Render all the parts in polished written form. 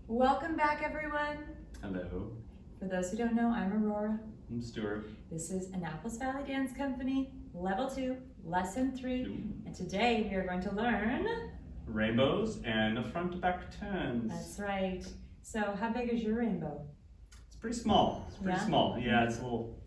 Welcome back, everyone. Hello. For those who don't know, I'm Aurora. I'm Stuart. This is Annapolis Valley Dance Company, Level 2, Lesson 3. And today we are going to learn rainbows and the front to back turns. That's right. So how big is your rainbow? It's pretty small. It's pretty small. Yeah, it's a little.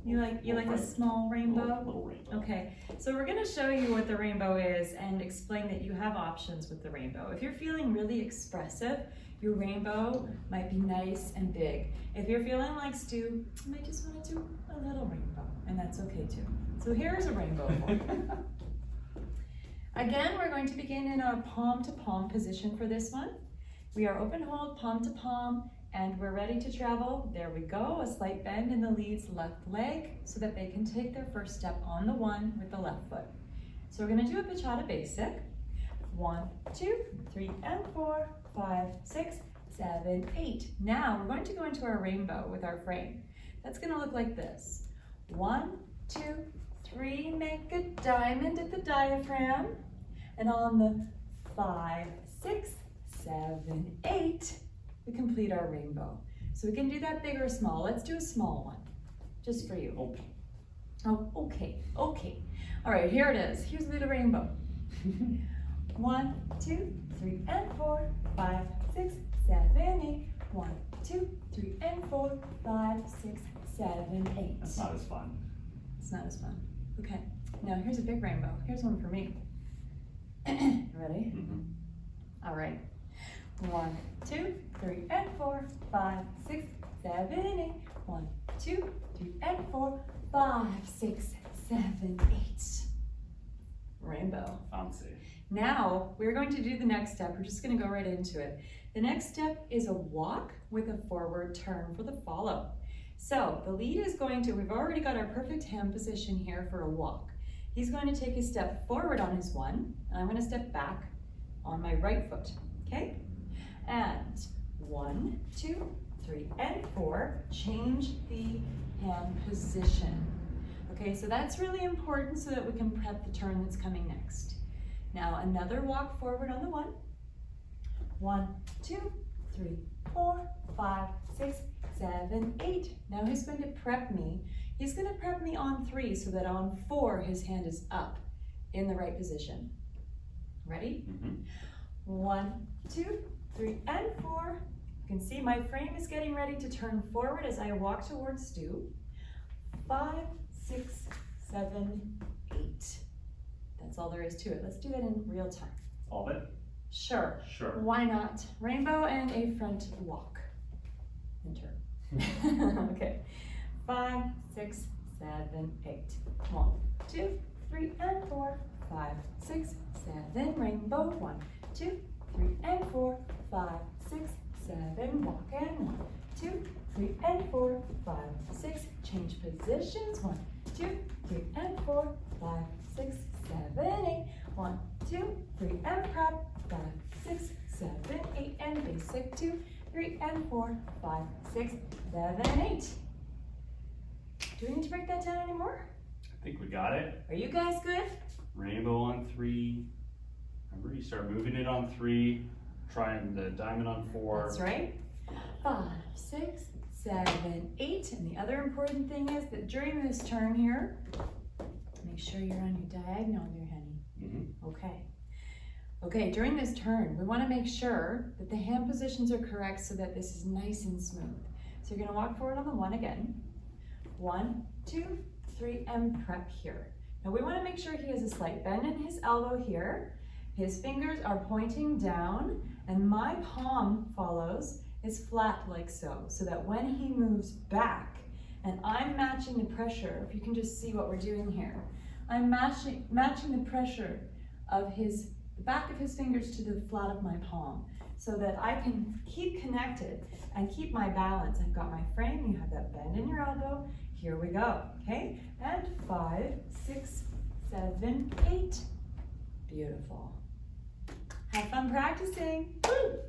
You like a small rainbow? Little rainbow. Okay, so we're going to show you what the rainbow is and explain that you have options with the rainbow. If you're feeling really expressive, your rainbow might be nice and big. If you're feeling like Stu, you might just want to do a little rainbow, and that's okay too. So here's a rainbow for you. Again, we're going to begin in our palm to palm position for this one. We are open hold, palm to palm, and we're ready to travel. There we go, a slight bend in the lead's left leg so that they can take their first step on the one with the left foot. So we're gonna do a bachata basic. 1, 2, 3, and 4, 5, 6, 7, 8. Now we're going to go into our rainbow with our frame. That's gonna look like this. 1, 2, 3, make a diamond at the diaphragm. And on the 5, 6, 7, 8, we complete our rainbow. So we can do that big or small. Let's do a small one, just for you. Okay. Oh, okay. All right, here it is. Here's a little rainbow. 1, 2, 3, and 4, 5, 6, 7, 8. 1, 2, 3, and 4, 5, 6, 7, 8. That's not as fun. It's not as fun. Okay, now here's a big rainbow. Here's one for me. Ready? All right. 1, 2, 3, and 4, 5, 6, 7, 8. 1, 2, 3, and 4, 5, 6, 7, 8. Rainbow. Fancy. Now we're going to do the next step. We're just going to go right into it. The next step is a walk with a forward turn for the follow. So the lead is going to, we've already got our perfect hand position here for a walk. He's going to take a step forward on his one, and I'm going to step back on my right foot, okay? And 1, 2, 3, and 4, change the hand position. Okay, so that's really important so that we can prep the turn that's coming next. Now another walk forward on the one. 1, 2, 3, 4, 5, 6, 7, 8. Now he's going to prep me. He's going to prep me on 3 so that on 4 his hand is up in the right position. Ready? 1, 2, 3, and 4. You can see my frame is getting ready to turn forward as I walk towards Stu. 5, 6, 7, 8. That's all there is to it. Let's do that in real time. All of it? Sure. Sure. Why not? Rainbow and a front walk. And turn. Okay. 5, 6, 7, 8. 1, 2, 3, and 4. 5, 6, 7. Rainbow. 1, 2, 3, and 4. 5, 6, 7. Walk and 1, 2, 3, and 4. 5, 6. Change positions. 1, 2, 3, and 4. 5, 6, 7, 8. 1, 2, 3, and prep. 5, 6, 7, 8, and basic. 2, 3, and 4. 5, 6, 7, 8. Do we need to break that down anymore? I think we got it. Are you guys good? Rainbow on 3. Remember, you start moving it on 3. Trying the diamond on 4. That's right. 5, 6, 7, 8. And the other important thing is that during this turn here, make sure you're on your diagonal there, honey. Okay. Okay, during this turn, we want to make sure that the hand positions are correct so that this is nice and smooth. So you're going to walk forward on the 1 again. 1, 2, 3, and prep here. Now we want to make sure he has a slight bend in his elbow here. His fingers are pointing down, and my palm follows is flat like so that when he moves back, and I'm matching the pressure, if you can just see what we're doing here, I'm matching the pressure of the back of his fingers to the flat of my palm so that I can keep connected and keep my balance. I've got my frame, you have that bend in your elbow. Here we go, okay? And 5, 6, 7, 8. Beautiful. Have fun practicing. Woo!